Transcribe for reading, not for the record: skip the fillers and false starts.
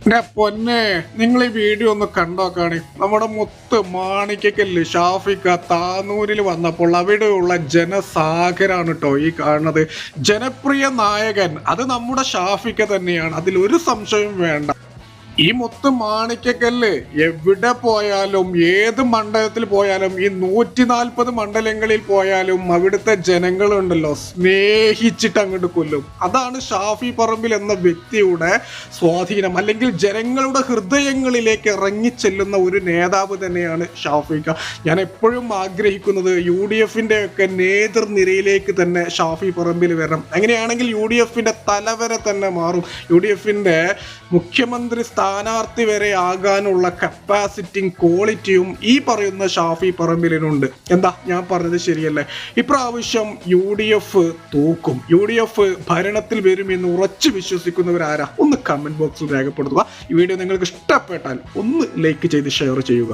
എന്റെ പൊന്നെ, നിങ്ങൾ ഈ വീഡിയോ ഒന്ന് കണ്ടോക്കാണ്. നമ്മുടെ മുത്ത് മാണിക്കക്കല്ല് ഷാഫിക്ക താനൂരിൽ വന്നപ്പോൾ അവിടെയുള്ള ജനസാഗരാണ് കേട്ടോ ഈ കാണുന്നത്. ജനപ്രിയ നായകൻ അത് നമ്മുടെ ഷാഫിക്ക തന്നെയാണ്, അതിലൊരു സംശയവും വേണ്ട. ഈ മുത്ത് മാണിക്കക്കല്ല് എവിടെ പോയാലും ഏത് മണ്ഡലത്തിൽ പോയാലും ഈ 140 മണ്ഡലങ്ങളിൽ പോയാലും അവിടുത്തെ ജനങ്ങളുണ്ടല്ലോ സ്നേഹിച്ചിട്ട് അങ്ങോട്ട് കൊല്ലും. അതാണ് ഷാഫി പറമ്പിൽ എന്ന വ്യക്തിയുടെ സ്വാധീനം, അല്ലെങ്കിൽ ജനങ്ങളുടെ ഹൃദയങ്ങളിലേക്ക് ഇറങ്ങിച്ചെല്ലുന്ന ഒരു നേതാവ് തന്നെയാണ് ഷാഫിക്ക. ഞാൻ എപ്പോഴും ആഗ്രഹിക്കുന്നത് UDF ഒക്കെ നേതൃനിരയിലേക്ക് തന്നെ ഷാഫി പറമ്പിൽ വരണം. അങ്ങനെയാണെങ്കിൽ UDF തലവരെ തന്നെ മാറും. UDF മുഖ്യമന്ത്രി സ്ഥാനാർത്ഥി വരെ ആകാനുള്ള കപ്പാസിറ്റിയും ക്വാളിറ്റിയും ഈ പറയുന്ന ഷാഫി പറമ്പിലിനുണ്ട്. എന്താ ഞാൻ പറഞ്ഞത് ശരിയല്ലേ? ഇപ്രാവശ്യം UDF തൂക്കും, UDF ഭരണത്തിൽ വരുമെന്ന് ഉറച്ചു വിശ്വസിക്കുന്നവരാരാ? ഒന്ന് കമന്റ് ബോക്സിൽ രേഖപ്പെടുത്തുക. ഈ വീഡിയോ നിങ്ങൾക്ക് ഇഷ്ടപ്പെട്ടാൽ ഒന്ന് ലൈക്ക് ചെയ്ത് ഷെയർ ചെയ്യുക.